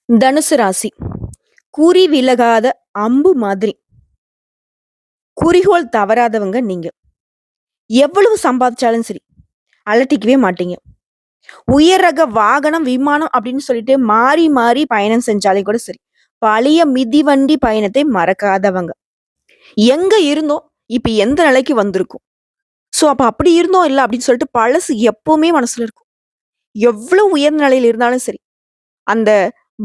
தனுசு ராசி. குறி விலகாத அம்பு மாதிரி. குறிக்கோள் தவறாதவங்க நீங்க. எவ்வளவு சம்பாதிச்சாலும் சரி, அலட்டிக்கவே மாட்டீங்க. உயர் ரக வாகனம், விமானம் அப்படின்னு சொல்லிட்டு மாறி மாறி பயணம் செஞ்சாலே கூட சரி. பழைய மிதிவண்டி பயணத்தை மறக்காதவங்க. எங்க இருந்தோம், இப்ப எந்த நிலைக்கு வந்திருக்கும். அப்ப அப்படி இருந்தோம் இல்ல அப்படின்னு சொல்லிட்டு பழசு எப்பவுமே மனசுல இருக்கும். எவ்வளவு உயர்ந்த நிலையில இருந்தாலும் சரி. அந்த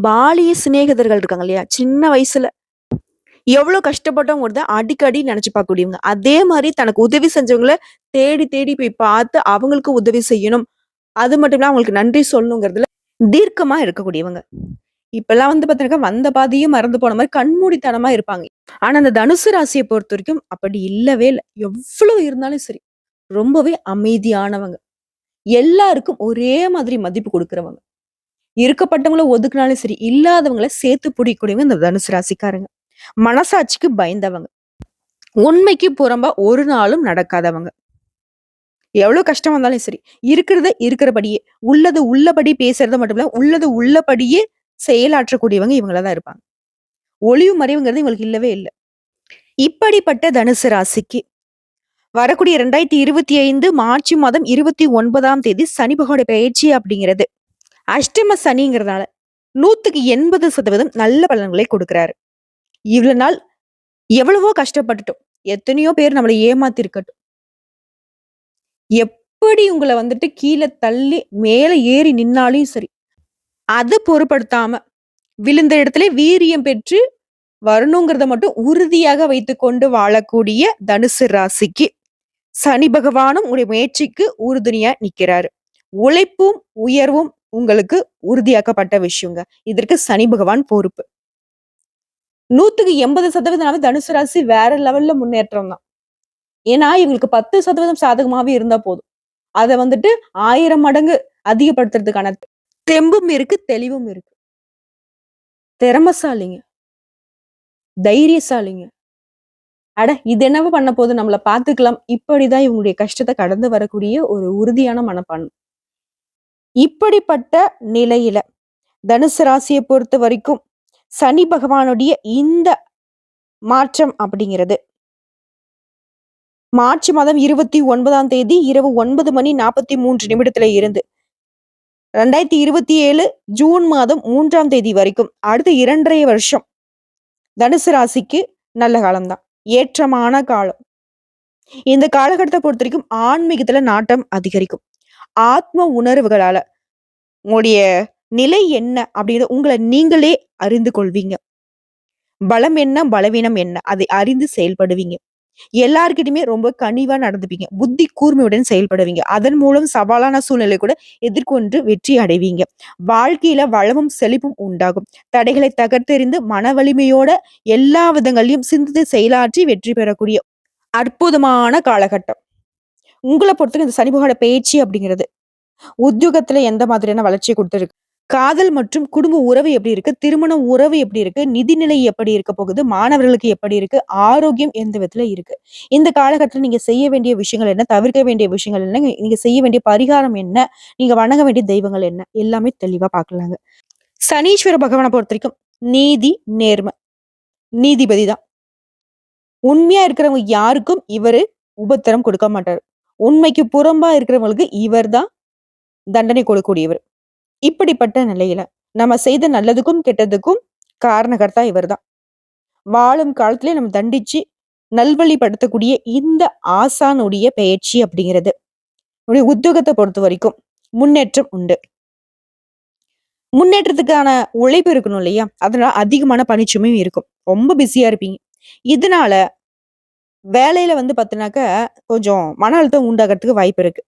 பாலிய சிநேகிதர்கள் இருக்காங்க இல்லையா? சின்ன வயசுல எவ்வளோ கஷ்டப்பட்டவங்கிறத அடிக்கடி நினைச்சு பார்க்கக்கூடியவங்க. அதே மாரி தனக்கு உதவி செஞ்சவங்கள தேடி தேடி போய் பார்த்து அவங்களுக்கு உதவி செய்யணும். அது மட்டும் இல்லாம அவங்களுக்கு நன்றி சொல்லணுங்கிறதுல தீர்க்கமா இருக்கக்கூடியவங்க. இப்பல்லாம் வந்து பார்த்தீங்கன்னாக்கா, வந்த பாதையே மறந்து போன மாரி கண்மூடித்தனமா இருப்பாங்க. ஆனா, அந்த தனுசு ராசிய பொறுத்தவரைக்கும் அப்படி இல்லவே இல்ல. எவ்வளோ இருந்தாலும் சரி, ரொம்பவே அமைதியானவங்க. எல்லாருக்கும் ஒரே மாதிரி மதிப்பு குடுக்குறவங்க. இருக்கப்பட்டவங்கள ஒதுக்குனாலும் சரி, இல்லாதவங்கள சேர்த்து பிடிக்கக்கூடியவங்க இந்த தனுசு ராசிக்காரங்க. மனசாட்சிக்கு பயந்தவங்க. உண்மைக்கு புறம்பா ஒரு நாளும் நடக்காதவங்க. எவ்வளவு கஷ்டம் வந்தாலும் சரி, இருக்கிறத இருக்கிறபடியே, உள்ளது உள்ளபடி பேசுறது மட்டும் இல்ல, உள்ளது உள்ளபடியே செயலாற்றக்கூடியவங்க இவங்களா தான் இருப்பாங்க. ஒளிவு மறைவுங்கிறது இவங்களுக்கு இல்லவே இல்ல. இப்படிப்பட்ட தனுசு ராசிக்கு வரக்கூடிய 2025 மார்ச் மாதம் 29ஆம் தேதி சனி பகவானுடைய பெயர்ச்சி அப்படிங்கிறது அஷ்டம சனிங்கிறதுனால 100க்கு 80% நல்ல பலன்களை கொடுக்கிறாரு. இவ்வளவு நாள் எவ்வளவோ கஷ்டப்பட்டுட்டோம். எத்தனையோ பேர் நம்மள ஏமாத்திருக்கட்டும். எப்படி உங்கள வந்துட்டு கீழ தள்ளி மேல ஏறி நின்னாலும் சரி, அத பொருட்படுத்தாம விழுந்த இடத்திலே வீரியம் பெற்று வரணுங்கிறத மட்டும் உறுதியாக வைத்துக்கொண்டு வாழக்கூடிய தனுசு ராசிக்கு சனி பகவானும் உங்களுடைய முயற்சிக்கு உறுதுணையா நிக்கிறாரு. உழைப்பும் உயர்வும் உங்களுக்கு உறுதியாக்கப்பட்ட விஷயங்க. இதற்கு சனி பகவான் பொறுப்பு. 100க்கு 80% தனுசு ராசி வேற லெவல்ல முன்னேற்றம் தான். ஏன்னா இவங்களுக்கு 10% சாதகமாவே இருந்தா போதும். அத வந்துட்டு 1000 மடங்கு அதிகப்படுத்துறதுக்கான தெம்பும் இருக்கு, தெளிவும் இருக்கு. திறமைசாலிங்க, தைரியசாலிங்க. அட இது என்னவோ பண்ண போது நம்மள பார்த்துக்கலாம். இப்படிதான் இவங்களுடைய கஷ்டத்த கடந்து வரக்கூடிய ஒரு உறுதியான மனப்பான்மை. இப்படிப்பட்ட நிலையில தனுசு ராசிய பொறுத்தவரைக்கும் சனி பகவானுடைய இந்த மாற்றம் அப்படிங்கிறது மார்ச் மாதம் 29ஆம் தேதி இரவு 9 மணி 43 நிமிடத்துல இருந்து 2027 ஜூன் மாதம் 3ஆம் தேதி வரைக்கும் அடுத்த 2.5 வருஷம் தனுசு ராசிக்கு நல்ல காலம்தான். ஏற்றமான காலம். இந்த காலகட்டத்தை பொறுத்த வரைக்கும் ஆன்மீகத்துல நாட்டம் அதிகரிக்கும். ஆத்ம உணர்வுகளால உங்களுடைய நிலை என்ன அப்படிங்கிறத உங்களை நீங்களே அறிந்து கொள்வீங்க. பலம் என்ன, பலவீனம் என்ன அதை அறிந்து செயல்படுவீங்க. எல்லார்கிட்டயுமே ரொம்ப கனிவா நடந்துப்பீங்க. புத்தி கூர்மையுடன் செயல்படுவீங்க. அதன் மூலம் சவாலான சூழ்நிலை கூட எதிர்கொண்டு வெற்றி அடைவீங்க. வாழ்க்கையில வளமும் செழிப்பும் உண்டாகும். தடைகளை தகர்த்தெறிந்து மன வலிமையோட எல்லா விதங்களையும் சிந்தித்து செயலாற்றி வெற்றி பெறக்கூடிய அற்புதமான காலகட்டம். உங்கள பொறுத்தவரைக்கும் இந்த சனி பகவானோட பேச்சு அப்படிங்கிறது உத்தியோகத்துல எந்த மாதிரியான வளர்ச்சியை கொடுத்திருக்கு? காதல் மற்றும் குடும்ப உறவு எப்படி இருக்கு? திருமண உறவு எப்படி இருக்கு? நிதிநிலை எப்படி இருக்க போகுது? மாணவர்களுக்கு எப்படி இருக்கு? ஆரோக்கியம் எந்த விதத்துல இருக்கு? இந்த காலகட்டத்துல நீங்க செய்ய வேண்டிய விஷயங்கள் என்ன? தவிர்க்க வேண்டிய விஷயங்கள் என்ன? நீங்க செய்ய வேண்டிய பரிகாரம் என்ன? நீங்க வணங்க வேண்டிய தெய்வங்கள் என்ன? எல்லாமே தெளிவா பார்க்கலாங்க. சனீஸ்வர பகவானை பொறுத்தவரைக்கும் நீதி, நேர்மை, நீதிபதி தான். உண்மையா இருக்கிறவங்க யாருக்கும் இவரு உபத்திரம் கொடுக்க மாட்டாரு. உண்மைக்கு புறம்பா இருக்கிறவங்களுக்கு இவர் தான் தண்டனை கொடுக்கக்கூடியவர். இப்படிப்பட்ட நிலையில நம்ம செய்த நல்லதுக்கும் கெட்டதுக்கும் காரணகர்த்தா இவர்தான். வாழும் காலத்திலே நம்ம தண்டிச்சு நல்வழிப்படுத்தக்கூடிய இந்த ஆசானுடைய பெயர்ச்சி அப்படிங்கிறது உடைய உத்தியோகத்தை பொறுத்த வரைக்கும் முன்னேற்றம் உண்டு. முன்னேற்றத்துக்கான உழைப்பு இருக்கணும் இல்லையா? அதனால அதிகமான பணிச்சுமையும் இருக்கும். ரொம்ப பிஸியா இருப்பீங்க. இதனால வேலையில வந்து பாத்தீங்கன்னாக்க கொஞ்சம் மன அழுத்தம் உண்டாகிறதுக்கு வாய்ப்பு இருக்கு.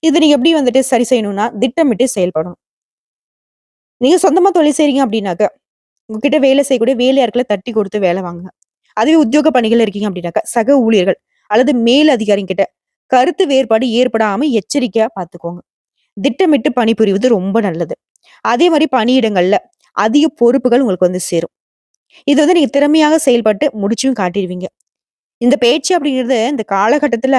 இது நீங்க எப்படி வந்துட்டு சரி செய்யணும்னா திட்டமிட்டு செயல்படணும். நீங்க சொந்தமா தொழில் செய்றீங்க அப்படின்னாக்க உங்ககிட்ட வேலை செய்யக்கூடிய வேலையாட்கள தட்டி கொடுத்து வேலை வாங்குங்க. அதுவே உத்தியோக பணிகள் இருக்கீங்க அப்படின்னாக்கா, சக ஊழியர்கள் அல்லது மேல் அதிகாரிங்க கிட்ட கருத்து வேறுபாடு ஏற்படாம எச்சரிக்கையா பார்த்துக்கோங்க. திட்டமிட்டு பணிபுரிவது ரொம்ப நல்லது. அதே மாரி பணியிடங்கள்ல அதிக பொறுப்புகள் உங்களுக்கு வந்து சேரும். இது வந்து நீங்க திறமையாக செயல்பட்டு முடிச்சும் காட்டிருவீங்க. இந்த பேச்சு அப்படிங்கிறது இந்த காலகட்டத்துல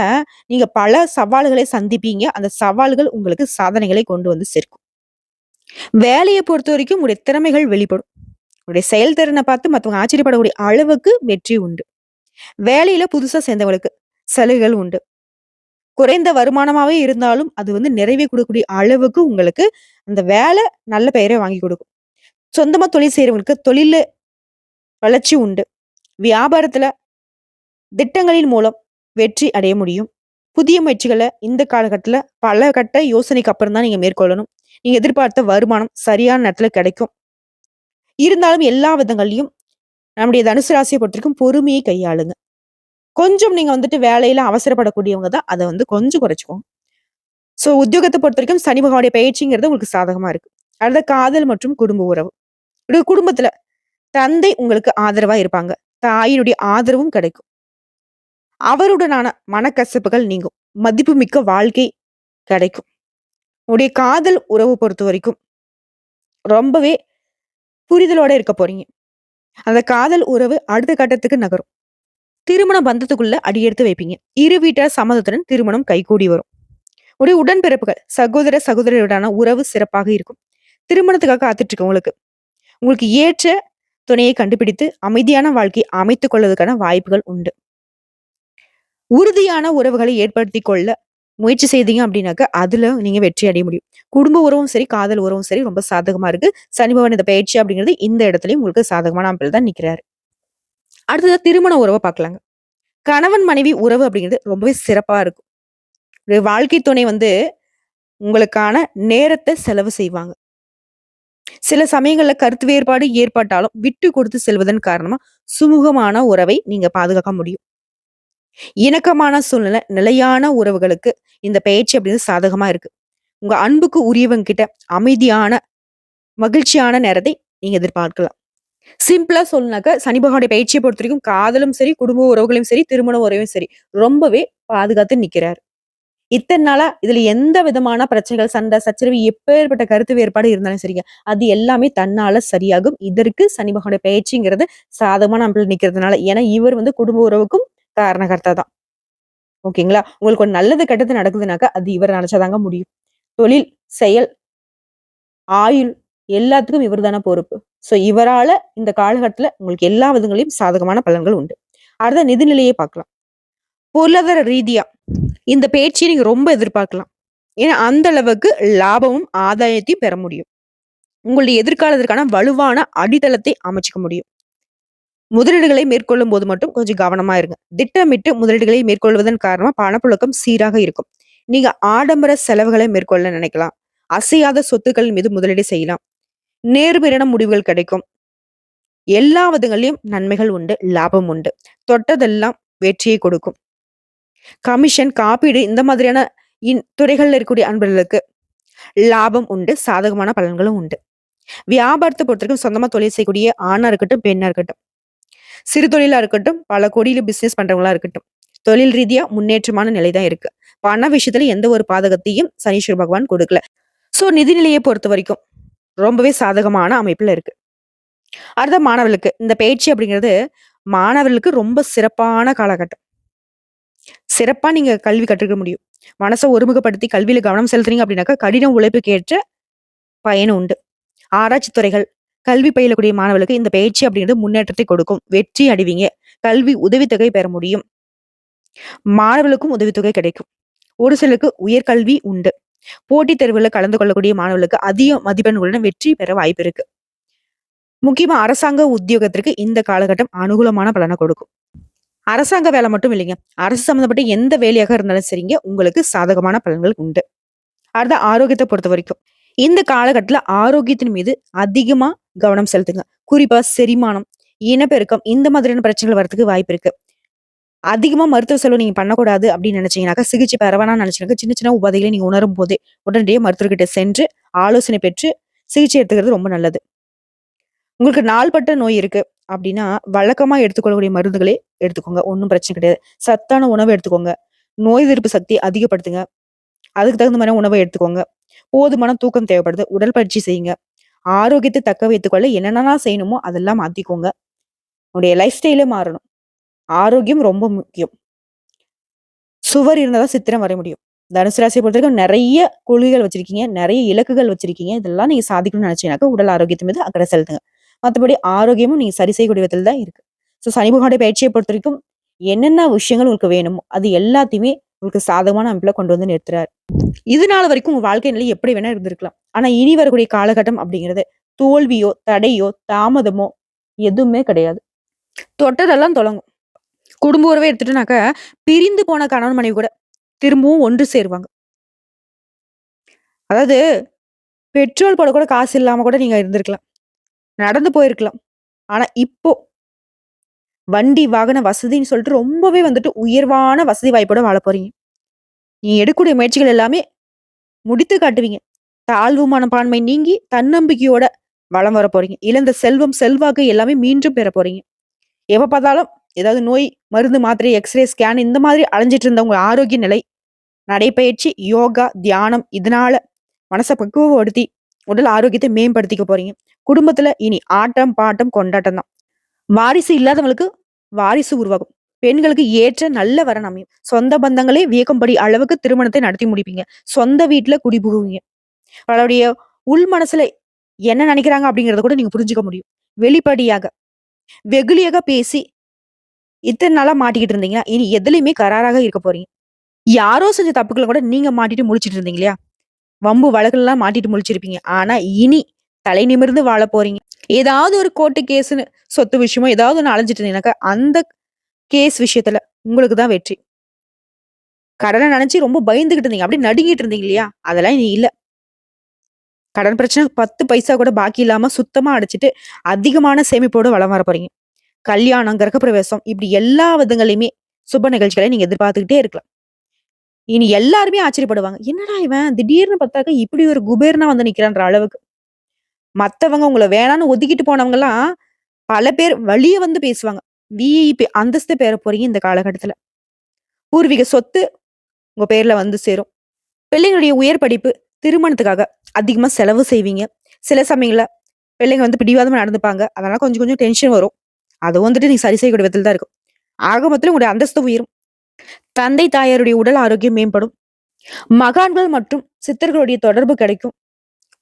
நீங்க பல சவால்களை சந்திப்பீங்க. அந்த சவால்கள் உங்களுக்கு சாதனைகளை கொண்டு வந்து சேர்க்கும். வேலைய பொறுத்தவரைக்கும் உங்களுடைய திறமைகள் வெளிப்படும். உங்களுடைய செயல்திறன பார்த்து மத்தவங்க ஆச்சரியப்படக்கூடிய அளவுக்கு வெற்றி உண்டு. வேலையில புதுசா சேர்ந்தவங்களுக்கு சலுகைகள் உண்டு. குறைந்த வருமானமாவே இருந்தாலும், அது நிறைவே குடுக்கக்கூடிய அளவுக்கு உங்களுக்கு அந்த வேலை நல்ல பெயர வாங்கி குடுக்கும். சொந்தமா தொழில் செய்றவங்களுக்கு தொழில்ல வளர்ச்சி உண்டு. வியாபாரத்துல திட்டங்களின் மூலம் வெற்றி அடைய முடியும். புதிய முயற்சிகள இந்த காலகட்டத்துல பல கட்ட யோசனைக்கு அப்புறம் தான் நீங்க மேற்கொள்ளணும். நீங்க எதிர்பார்த்த வருமானம் சரியான நேரத்துல கிடைக்கும். இருந்தாலும் எல்லா விதங்கள்லயும் நம்முடைய தனுசு ராசிய பொறுத்தவரைக்கும் பொறுமையை கையாளுங்க. கொஞ்சம் நீங்க வேலையில அவசரப்படக்கூடியவங்க தான். அத கொஞ்சம் குறைச்சுக்கோங்க. உத்தியோகத்த பொறுத்தவரைக்கும் சனி பகவானுடைய பெயர்ச்சிங்கிறது உங்களுக்கு சாதகமா இருக்கு. அடுத்த காதல் மற்றும் குடும்ப உறவு. உங்க குடும்பத்துல தந்தை உங்களுக்கு ஆதரவா இருப்பாங்க. தாயினுடைய ஆதரவும் கிடைக்கும். அவருடனான மனக்கசப்புகள் நீங்கும். மதிப்புமிக்க வாழ்க்கை கிடைக்கும். உங்களுடைய காதல் உறவு பொறுத்தவரைக்கும் ரொம்பவே புரிதலோட இருக்க போறீங்க. அந்த காதல் உறவு அடுத்த கட்டத்துக்கு நகரும். திருமண பந்தத்துக்குள்ள அடியெடுத்து வைப்பீங்க. இரு வீட்டார் சம்மதத்துடன் திருமணம் கைகூடி வரும். உடைய உடன்பிறப்புகள், சகோதர சகோதரியுடனான உறவு சிறப்பாக இருக்கும். திருமணத்துக்காக காத்துட்டு இருக்கவங்களுக்கு, உங்களுக்கு ஏற்ற துணையை கண்டுபிடித்து அமைதியான வாழ்க்கையை அமைத்துக் கொள்வதற்கான வாய்ப்புகள் உண்டு. உறுதியான உறவுகளை ஏற்படுத்திக் கொள்ள முயற்சி செய்தீங்க அப்படின்னாக்க, அதுல நீங்க வெற்றி அடைய முடியும். குடும்ப உறவும் சரி, காதல் உறவும் சரி ரொம்ப சாதகமா இருக்கு. சனி பகவான் இந்த பயிற்சி அப்படிங்கிறது இந்த இடத்துலயும் உங்களுக்கு சாதகமான அமைப்பில் தான் நிக்கிறாரு. அடுத்தது திருமண உறவை பார்க்கலாங்க. கணவன் மனைவி உறவு அப்படிங்கிறது ரொம்பவே சிறப்பா இருக்கும். ஒரு வாழ்க்கை துணை உங்களுக்கான நேரத்தை செலவு செய்வாங்க. சில சமயங்கள்ல கருத்து வேறுபாடு ஏற்பட்டாலும் விட்டு கொடுத்து செல்வதன் காரணமா சுமூகமான உறவை நீங்க பாதுகாக்க முடியும். இணக்கமான சூழ்நிலை, நிலையான உறவுகளுக்கு இந்த பயிற்சி அப்படிங்கிறது சாதகமா இருக்கு. உங்க அன்புக்கு உரியவங்க கிட்ட அமைதியான, மகிழ்ச்சியான நேரத்தை நீங்க எதிர்பார்க்கலாம். சிம்பிளா சொல்லணும்னாக்க சனி பகவானுடைய பயிற்சியை பொறுத்த வரைக்கும் காதலும் சரி, குடும்ப உறவுகளையும் சரி, திருமண உறவையும் சரி ரொம்பவே பாதுகாத்து நிக்கிறாரு. இத்தன நாளா இதுல எந்த விதமான பிரச்சனைகள், சண்டை, சச்சரவு எப்பேற்பட்ட கருத்து வேறுபாடு இருந்தாலும் சரிங்க. அது எல்லாமே தன்னால சரியாகும். இதற்கு சனி பகவானுடைய பயிற்சிங்கிறது சாதகமான அமைப்பில் நிக்கிறதுனால. ஏன்னா இவர் குடும்ப உறவுக்கும் காரணகர்த்தா தான். ஓகேங்களா? உங்களுக்கு ஒரு நல்லது கெட்டது நடக்குதுனாக்கா, அது இவர் நினைச்சாதாங்க முடியும். தொழில், செயல், ஆயுள் எல்லாத்துக்கும் இவர் தானே பொறுப்பு. இவரால இந்த காலகட்டத்துல உங்களுக்கு எல்லா விதங்களையும் சாதகமான பலன்கள் உண்டு. அடுத்த நிதிநிலையை பார்க்கலாம். பொருளாதார ரீதியா இந்த பேச்சை நீங்க ரொம்ப எதிர்பார்க்கலாம். ஏன்னா அந்த அளவுக்கு லாபமும் ஆதாயத்தையும் பெற முடியும். உங்களுடைய எதிர்காலத்திற்கான வலுவான அடித்தளத்தை அமைச்சுக்க முடியும். முதலீடுகளை மேற்கொள்ளும் போது மட்டும் கொஞ்சம் கவனமா இருங்க. திட்டமிட்டு முதலீடுகளை மேற்கொள்வதன் காரணமா பணப்புழக்கம் சீராக இருக்கும். நீங்க ஆடம்பர செலவுகளை மேற்கொள்ள நினைக்கலாம். அசையாத சொத்துக்கள் மீது முதலீடு செய்யலாம். நேர்மையான முடிவுகள் கிடைக்கும். எல்லா விதங்களிலும் நன்மைகள் உண்டு, லாபம் உண்டு. தொட்டதெல்லாம் வெற்றியை கொடுக்கும். கமிஷன், காப்பீடு இந்த மாதிரியான துறைகள்ல இருக்கக்கூடிய அன்பர்களுக்கு லாபம் உண்டு, சாதகமான பலன்களும் உண்டு. வியாபாரத்தை பொறுத்தவரைக்கும் சொந்தமா தொழில் செய்யக்கூடிய ஆணா இருக்கட்டும், பெண்ணா இருக்கட்டும், சிறு தொழிலா இருக்கட்டும், பல கோடியில பிசினஸ் பண்றவங்களா இருக்கட்டும், தொழில் ரீதியா முன்னேற்றமான நிலைதான் இருக்கு. பண விஷயத்துல எந்த ஒரு பாதகத்தையும் சனீஸ்வர பகவான் கொடுக்கல. நிதிநிலையை பொறுத்த வரைக்கும் ரொம்பவே சாதகமான அமைப்புல இருக்கு. அடுத்த மாணவர்களுக்கு இந்த பயிற்சி அப்படிங்கிறது மாணவர்களுக்கு ரொம்ப சிறப்பான காலகட்டம். சிறப்பா நீங்க கல்வி கற்றுக்க முடியும். மனசை ஒருமுகப்படுத்தி கல்வியில கவனம் செலுத்துறீங்க அப்படின்னாக்கா கடின உழைப்புக்கு ஏற்ற பயன் உண்டு. ஆராய்ச்சி துறைகள், கல்வி பயிலக்கூடிய மாணவர்களுக்கு இந்த பயிற்சி அப்படிங்கிறது முன்னேற்றத்தை கொடுக்கும். வெற்றி அடைவீங்க. கல்வி உதவித்தொகை பெற முடியும். மாணவர்களுக்கும் உதவித்தொகை கிடைக்கும். ஒரு சிலருக்கு உயர்கல்வி உண்டு. போட்டித் தேர்வுகளில் கலந்து கொள்ளக்கூடிய மாணவர்களுக்கு அதிக மதிப்பெண்களுடன் வெற்றி பெற வாய்ப்பு இருக்கு. முக்கியமா அரசாங்க உத்தியோகத்திற்கு இந்த காலகட்டம் அனுகூலமான பலனை கொடுக்கும். அரசாங்க வேலை மட்டும் இல்லைங்க. அரசு சம்பந்தப்பட்ட எந்த வேலையாக இருந்தாலும் சரிங்க, உங்களுக்கு சாதகமான பலன்கள் உண்டு. அடுத்த ஆரோக்கியத்தை பொறுத்த வரைக்கும் இந்த காலகட்டத்துல ஆரோக்கியத்தின் மீது அதிகமா கவனம் செலுத்துங்க. குறிப்பா செரிமானம், இனப்பெருக்கம் இந்த மாதிரியான பிரச்சனைகள் வரதுக்கு வாய்ப்பு இருக்கு. அதிகமா மருத்துவ செலவு நீங்க பண்ணக்கூடாது அப்படின்னு நினைச்சீங்கன்னாக்கா, சிகிச்சை பெற வேணாம்னு நினைச்சீங்கன்னா, சின்ன சின்ன உபாதைகளை நீங்க உணரும் போதே உடனடியே மருத்துவர்கிட்ட சென்று ஆலோசனை பெற்று சிகிச்சை எடுத்துக்கிறது ரொம்ப நல்லது. உங்களுக்கு நாள்பட்ட நோய் இருக்கு அப்படின்னா, வழக்கமா எடுத்துக்கொள்ளக்கூடிய மருந்துகளே எடுத்துக்கோங்க. ஒண்ணும் பிரச்சனை கிடையாது. சத்தான உணவு எடுத்துக்கோங்க. நோய் எதிர்ப்பு சக்தியை அதிகப்படுத்துங்க. அதுக்கு தகுந்த மாதிரி உணவை எடுத்துக்கோங்க. போதுமான தூக்கம் தேவைப்படுது. உடற்பயிற்சி செய்யுங்க. ஆரோக்கியத்தை தக்க வைத்துக்கொள்ள என்னென்னலாம் செய்யணுமோ அதெல்லாம் மாத்திக்கோங்க. உங்களுடைய லைஃப் ஸ்டைலே மாறணும். ஆரோக்கியம் ரொம்ப முக்கியம். சுவர் இருந்தா தான் சித்திரம் வரைய முடியும். தனுசு ராசியை பொறுத்தவரைக்கும் நிறைய கொள்கைகள் வச்சிருக்கீங்க, நிறைய இலக்குகள் வச்சிருக்கீங்க. இதெல்லாம் நீங்க சாதிக்கணும்னு நினைச்சீங்கன்னாக்கா உடல் ஆரோக்கியத்து மீது அக்கறை செலுத்துங்க. மத்தபடி ஆரோக்கியமும் நீங்க சரி செய்யக்கூடிய விதத்துல தான் இருக்கு. சனி பகவானுடைய பயிற்சியை பொறுத்தவரைக்கும் என்னென்ன விஷயங்கள் உங்களுக்கு வேணுமோ அது எல்லாத்தையுமே உங்களுக்கு சாதகமான அமைப்புல கொண்டு வந்து நிறுத்துறாரு. இது நாள் வரைக்கும் உங்க வாழ்க்கை நிலை எப்படி வேணா இருந்திருக்கலாம். ஆனா இனி வரக்கூடிய காலகட்டம் அப்படிங்கிறது தோல்வியோ, தடையோ, தாமதமோ எதுவுமே கிடையாது. தொட்டதெல்லாம் தொடங்கும். குடும்ப உறவே எடுத்துட்டோம்னாக்க, பிரிந்து போன கணவன் மனைவி கூட திரும்பவும் ஒன்று சேருவாங்க. அதாவது பெட்ரோல் போட கூட காசு இல்லாம கூட நீங்க இருந்திருக்கலாம். நடந்து போயிருக்கலாம். ஆனா இப்போ வண்டி, வாகன வசதின்னு சொல்லிட்டு ரொம்பவே வந்துட்டு உயர்வான வசதி வாய்ப்போட வாழப் போறீங்க. நீங்க எடுக்கக்கூடிய முயற்சிகள் எல்லாமே முடித்து காட்டுவீங்க. தாழ்வு மனப்பான்மை நீங்கி தன்னம்பிக்கையோட வலம் வரப் போறீங்க. இழந்த செல்வம், செல்வாக்கு எல்லாமே மீண்டும் பெறப் போறீங்க. எப்ப பார்த்தாலும் ஏதாவது நோய், மருந்து, மாத்திரை, எக்ஸ்ரே, ஸ்கேன் இந்த மாதிரி அலைஞ்சிட்டு இருந்த உங்க ஆரோக்கிய நிலை, நடைப்பயிற்சி, யோகா, தியானம் இதனால மனச பக்குவப்படுத்தி உடல் ஆரோக்கியத்தை மேம்படுத்திக்க போறீங்க. குடும்பத்துல இனி ஆட்டம், பாட்டம், கொண்டாட்டம் தான். வாரிசு இல்லாதவங்களுக்கு வாரிசு உருவாகும். பெண்களுக்கு ஏற்ற நல்ல வரன் அமையும். சொந்த பந்தங்களே வியக்கும்படி அளவுக்கு திருமணத்தை நடத்தி முடிப்பீங்க. சொந்த வீட்டுல குடிபுகுவீங்க. அவளுடைய உள் மனசுல என்ன நினைக்கிறாங்க அப்படிங்கறத கூட நீங்க புரிஞ்சுக்க முடியும். வெளிப்படையாக வெகுளியாக பேசி இத்தனை நாளா மாட்டிக்கிட்டு இருந்தீங்க. இனி எதுலயுமே கராராக இருக்க போறீங்க. யாரோ செஞ்ச தப்புக்கள கூட நீங்க மாட்டிட்டு முழிச்சிட்டு இருந்தீங்க இல்லையா? வம்பு வழக்குலாம் மாட்டிட்டு முழிச்சிருப்பீங்க. ஆனா இனி தலை நிமிர்ந்து வாழப் போறீங்க. ஏதாவது ஒரு கோர்ட்டு கேஸ்ன்னு சொத்து விஷயமோ ஏதாவது ஒண்ணு அலைஞ்சிட்டு இருந்தீங்கன்னாக்கா, அந்த கேஸ் விஷயத்துல உங்களுக்கு தான் வெற்றி. கடன நெனச்சு ரொம்ப பயந்துகிட்டு இருந்தீங்க. அப்படியே நடுங்கிட்டு இருந்தீங்க இல்லையா? அதெல்லாம் இனி இல்ல. கடன் பிரச்சனை 10 பைசா கூட பாக்கி இல்லாம சுத்தமா அடைச்சுட்டு, அதிகமான சேமிப்போட வலம் வரப் போறீங்க. கல்யாணம், கிரகப்பிரவேசம் இப்படி எல்லா விதங்களையுமே சுப நிகழ்ச்சிகளை நீங்க எதிர்பார்த்துக்கிட்டே இருக்கலாம். இனி எல்லாருமே ஆச்சரியப்படுவாங்க. என்னடா இவன் திடீர்னு பார்த்தாக்க இப்படி ஒரு குபேரனா வந்து நிக்கிறான்ற அளவுக்கு. மத்தவங்க உங்கள வேணான்னு ஒதுக்கிட்டு போனவங்கலாம் பல பேர் வழிய வந்து பேசுவாங்க. விஐபி அந்தஸ்து பெற போறீங்க இந்த காலகட்டத்துல. பூர்வீக சொத்து உங்க பேர்ல வந்து சேரும். பிள்ளைங்களுடைய உயர் படிப்பு, திருமணத்துக்காக அதிகமா செலவு செய்வீங்க. சில சமயங்கள்ல பிள்ளைங்க வந்து பிடிவாதமா நடந்துப்பாங்க. அதனால கொஞ்சம் கொஞ்சம் டென்ஷன் வரும். அது வந்துட்டு நீங்க சரி செய்யக்கூடிய விதத்துல தான் இருக்கும். ஆக மொத்தத்துல உங்களுடைய அந்தஸ்து உயரும். தந்தை, தாயாருடைய உடல் ஆரோக்கியம் மேம்படும். மகான்கள் மற்றும் சித்தர்களுடைய தொடர்பு கிடைக்கும்.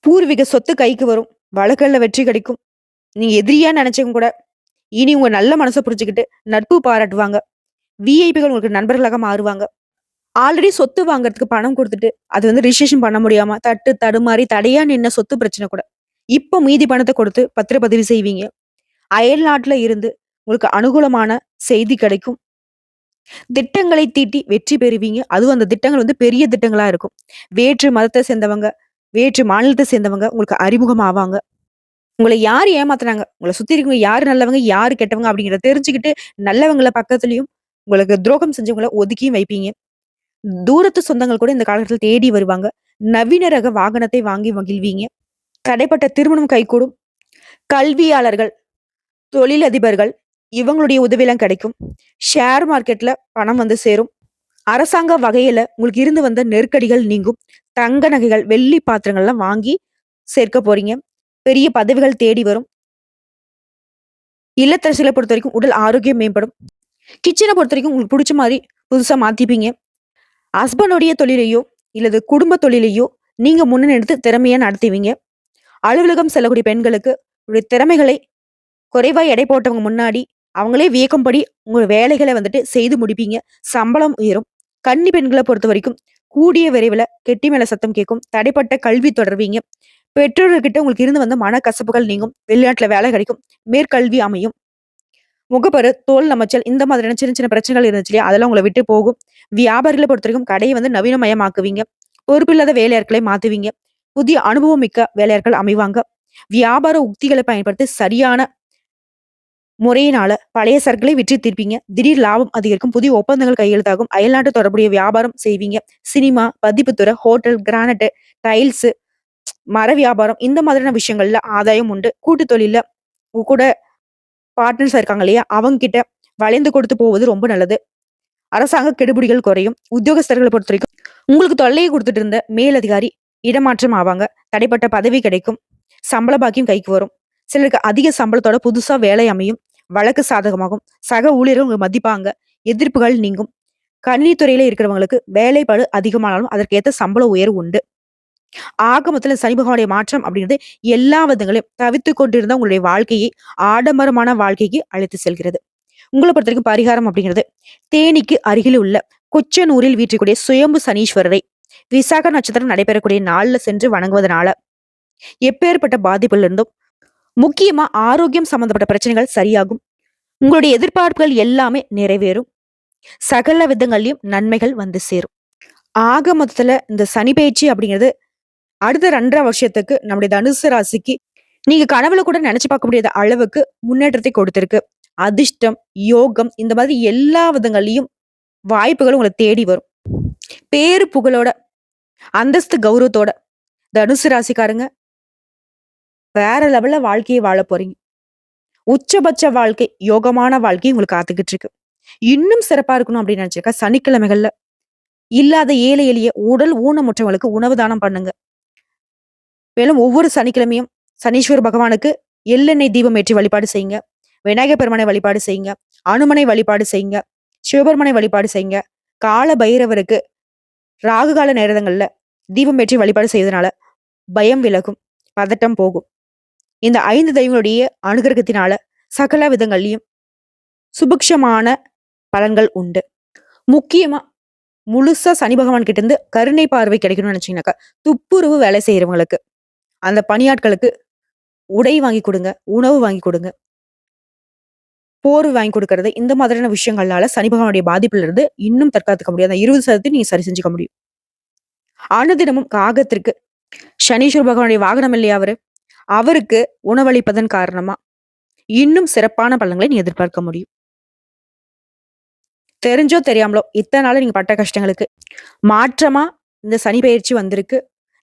பூர்வீக சொத்து கைக்கு வரும். வழக்குகள்ல வெற்றி கிடைக்கும். நீங்க எதிரியா நினைச்சவங்க கூட இனி உங்க நல்ல மனச புரிஞ்சுக்கிட்டு நட்பு பாராட்டுவாங்க. விஐபிகள் உங்களுக்கு நண்பர்களாக மாறுவாங்க. ஆல்ரெடி சொத்து வாங்குறதுக்கு பணம் குடுத்துட்டு, அது வந்து ரிஜிஸ்ட்ரேஷன் பண்ண முடியாம தட்டு தடுமாறி தடையா நின்ன சொத்து பிரச்சனை கூட, இப்போ மீதி பணத்த கொடுத்து பத்திரப்பதிவு செய்வீங்க. அயல் நாட்டுல இருந்து உங்களுக்கு அனுகூலமான செய்தி கிடைக்கும். திட்டங்களை தீட்டி வெற்றி பெறுவீங்க. அதுவும் அந்த திட்டங்கள் வந்து பெரிய திட்டங்களா இருக்கும். வேற்று மதத்த சேர்ந்தவங்க, வேற்று மாநிலத்த சேர்ந்தவங்க உங்களுக்கு அறிமுகம் ஆவாங்க. உங்கள யார் ஏமாத்துனாங்க? உங்கள சுத்தி இருக்கவங்க யாரு நல்லவங்க, யாரு கெட்டவங்க அப்படிங்கிறத தெரிஞ்சுக்கிட்டு, நல்லவங்கள பக்கத்துலயும், உங்களுக்கு துரோகம் செஞ்சவங்கள ஒதுக்கியும் வைப்பீங்க. தூரத்து சொந்தங்கள் கூட இந்த காலகட்டத்துல தேடி வருவாங்க. நவீன ரக வாகனத்தை வாங்கி மகிழ்வீங்க. தடைப்பட்ட திருமணம் கைகூடும். கல்வியாளர்கள், தொழிலதிபர்கள் இவங்களுடைய உதவிலாம் கிடைக்கும். ஷேர் மார்க்கெட்ல பணம் வந்து சேரும். அரசாங்க வகையில உங்களுக்கு இருந்து வந்த நெருக்கடிகள் நீங்கும். தங்க நகைகள், வெள்ளி பாத்திரங்கள்லாம் வாங்கி சேர்க்க போறீங்க. பெரிய பதவிகள் தேடி வரும். இல்லத்தரசிகளை பொறுத்தவரைக்கும் உடல் ஆரோக்கியம் மேம்படும். கிச்சனை பொறுத்தவரைக்கும் உங்களுக்கு புடிச்ச மாரி புதுசா மாத்திப்பீங்க. ஹஸ்பண்டுடைய தொழிலையோ, இல்லது குடும்ப தொழிலையோ நீங்க முன்னெடுத்து திறமையா நடத்துவீங்க. அலுவலகம் செல்லக்கூடிய பெண்களுக்கு உங்களுடைய திறமைகளை குறைவா எடை போட்டவங்க முன்னாடி அவங்களே வியக்கும்படி உங்க வேலைகளை வந்துட்டு செய்து முடிப்பீங்க. சம்பளம் உயரும். கன்னி பெண்களை பொறுத்தவரைக்கும் கூடிய விரைவில கெட்டி மேல சத்தம் கேட்கும். தடைப்பட்ட கல்வி தொடர்வீங்க. பெற்றோர்கிட்ட உங்களுக்கு இருந்து வந்த மனக்கசப்புகள் நீங்கும். வெளிநாட்டுல வேலை கிடைக்கும். மேற்கல்வி அமையும். முகப்பரு, தோல் நமைச்சல் இந்த மாதிரியான சின்ன சின்ன பிரச்சனைகள் இருந்துச்சு இல்லையா? அதெல்லாம் உங்கள விட்டு போகும். வியாபாரிகள பொறுத்தவரைக்கும் கடைய வந்து நவீனமயமாக்குவீங்க. பொறுப்பில்லாத வேலையாட்களை மாத்துவீங்க. புதிய அனுபவம் மிக்க வேலையாட்கள் அமைவாங்க. வியாபார உக்திகளை பயன்படுத்தி சரியான முறையினால பழைய சரக்குகளை விற்று தீர்ப்பீங்க. திடீர் லாபம் அதிகரிக்கும். புதிய ஒப்பந்தங்கள் கையெழுத்தாகும். அயல்நாட்டு தொடர்புடைய வியாபாரம் செய்வீங்க. சினிமா, பதிப்புத்துறை, ஹோட்டல், கிரானைட், டைல்ஸ், மர வியாபாரம் இந்த மாதிரியான விஷயங்கள்ல ஆதாயம் உண்டு. கூட்டு தொழில்ல உங்க கூட பார்ட்னர்ஸா இருக்காங்க இல்லையா? அவங்க கிட்ட வளைந்து கொடுத்து போவது ரொம்ப நல்லது. அரசாங்க கெடுபிடிகள் குறையும். உத்தியோகஸ்தர்களை பொறுத்தவரைக்கும் உங்களுக்கு தொல்லையை கொடுத்துட்டு இருந்த மேலதிகாரி இடமாற்றம் ஆவாங்க. தடைப்பட்ட பதவி கிடைக்கும். சம்பள பாக்கியம் கைக்கு வரும். சிலருக்கு அதிக சம்பளத்தோட புதுசா வேலை அமையும். வழக்கு சாதகமாகும். சக ஊழியர்கள் உங்களை மதிப்பாங்க. எதிர்ப்புகள் நீங்கும். கணினி துறையில இருக்கிறவங்களுக்கு வேலைப்பளு அதிகமானாலும் அதற்கேத்த சம்பள உயர்வு உண்டு. ஆக மொத்தத்துல சனி பகவானுடைய மாற்றம் அப்படிங்கிறது எல்லா விதங்களையும் தவித்துக் கொண்டிருந்த உங்களுடைய வாழ்க்கையை ஆடம்பரமான வாழ்க்கைக்கு அழைத்து செல்கிறது. உங்கள பொறுத்தவரைக்கும் பரிகாரம் அப்படிங்கிறது, தேனிக்கு அருகில் உள்ள குச்சனூரில் வீற்றிருக்கக்கூடிய சுயம்பு சனீஸ்வரரை விசாக நட்சத்திரம் நடைபெறக்கூடிய நாள்ல சென்று வணங்குவதனால எப்பேற்பட்ட பாதிப்புல இருந்தும், முக்கியமா ஆரோக்கியம் சம்பந்தப்பட்ட பிரச்சனைகள் சரியாகும். உங்களுடைய எதிர்பார்ப்புகள் எல்லாமே நிறைவேறும். சகல விதங்கள்லயும் நன்மைகள் வந்து சேரும். ஆக மொத்தத்துல இந்த சனி பயிற்சி அப்படிங்கிறது அடுத்த 2.5 வருஷத்துக்கு நம்முடைய தனுசு ராசிக்கு நீங்க கனவுல கூட நினைச்சு பார்க்க முடியாத அளவுக்கு முன்னேற்றத்தை கொடுத்திருக்கு. அதிர்ஷ்டம், யோகம் இந்த மாதிரி எல்லா விதங்கள்லயும் வாய்ப்புகள் உங்களை தேடி வரும். பேரு புகழோட, அந்தஸ்து கௌரவத்தோட தனுசு ராசிக்காரங்க வேற லெவல்ல வாழ்க்கையை வாழ போறீங்க. உச்சபட்ச வாழ்க்கை, யோகமான வாழ்க்கை உங்களுக்கு காத்துக்கிட்டு இருக்கு. இன்னும் சிறப்பா இருக்கணும் அப்படின்னு நினைச்சிருக்க சனிக்கிழமைகள்ல இல்லாத ஏழை எளிய உடல் ஊனமுற்றவங்களுக்கு உணவு தானம் பண்ணுங்க. மேலும் ஒவ்வொரு சனிக்கிழமையும் சனீஸ்வர பகவானுக்கு எள்ளெண்ணெய் தீபம் ஏற்றி வழிபாடு செய்யுங்க. விநாயகர் பெருமானை வழிபாடு செய்யுங்க. அனுமனை வழிபாடு செய்யுங்க. சிவபெருமானை வழிபாடு செய்யுங்க. கால பைரவருக்கு ராகு கால நேரங்கள்ல தீபம் ஏற்றி வழிபாடு செய்வதனால பயம் விலகும், பதட்டம் போகும். இந்த 5 தெய்வங்களுடைய அனுகிரகத்தினால சகல விதங்கள்லயும் சுபிக்ஷமான பலன்கள் உண்டு. முக்கியமா முழுசா சனி பகவான் கிட்ட இருந்து கருணை பார்வை கிடைக்கணும்னு நினைச்சீங்கன்னாக்கா, துப்புரவு வேலை செய்யறவங்களுக்கு, அந்த பணியாட்களுக்கு உடை வாங்கி கொடுங்க, உணவு வாங்கி கொடுங்க, போர்வை வாங்கி கொடுக்கறது, இந்த மாதிரியான விஷயங்கள்னால சனி பகவானுடைய பாதிப்புல இருந்து இன்னும் தற்காத்துக்க முடியும். அந்த 20% நீங்க சரி செஞ்சுக்க முடியும். அனுதினமும் காகத்திற்கு சனீஸ்வர பகவானுடைய வாகனம் இல்லையா அவரு, அவருக்கு உணவளிப்பதன் காரணமா இன்னும் சிறப்பான பலன்களை நீ எதிர்பார்க்க முடியும். தெரிஞ்சோ தெரியாமலோ இத்தனை நாள் நீங்க பட்ட கஷ்டங்களுக்கு மாற்றமா இந்த சனி பயிற்சி வந்திருக்கு.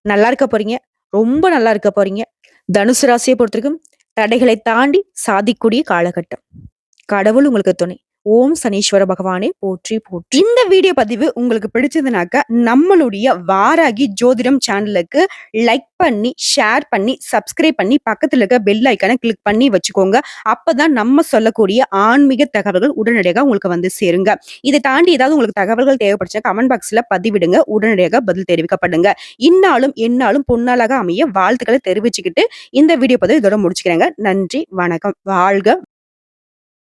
நல்லா இருக்க போறீங்க. ரொம்ப நல்லா இருக்க போறீங்க. தனுசு ராசியை பொறுத்திருக்கும் தடைகளை தாண்டி சாதிக்கூடிய காலகட்டம். கடவுள் உங்களுக்கு துணை. ஓம் சனீஸ்வர பகவானே போற்றி போற்றி. இந்த வீடியோ பதிவு உங்களுக்கு பிடிச்சதுனாக்கா நம்மளுடைய வாராகி ஜோதிடம் சேனலுக்கு லைக் பண்ணி, ஷேர் பண்ணி, சப்ஸ்கிரைப் பண்ணி, பக்கத்துல இருக்க பெல் ஐக்கானை கிளிக் பண்ணி வச்சுக்கோங்க. அப்பதான் நம்ம சொல்லக்கூடிய ஆன்மீக தகவல்கள் உடனடியாக உங்களுக்கு வந்து சேருங்க. இதை தாண்டி ஏதாவது உங்களுக்கு தகவல்கள் தேவைப்படுச்சா கமெண்ட் பாக்ஸ்ல பதிவிடுங்க. உடனடியாக பதில் தெரிவிக்கப்படுங்க. இந்நாளும் எந்நாளும் பொன்னாளாக அமைய வாழ்த்துக்களை தெரிவிச்சுக்கிட்டு இந்த வீடியோ பதிவு இதோட முடிச்சுக்கிறேங்க. நன்றி, வணக்கம், வாழ்க.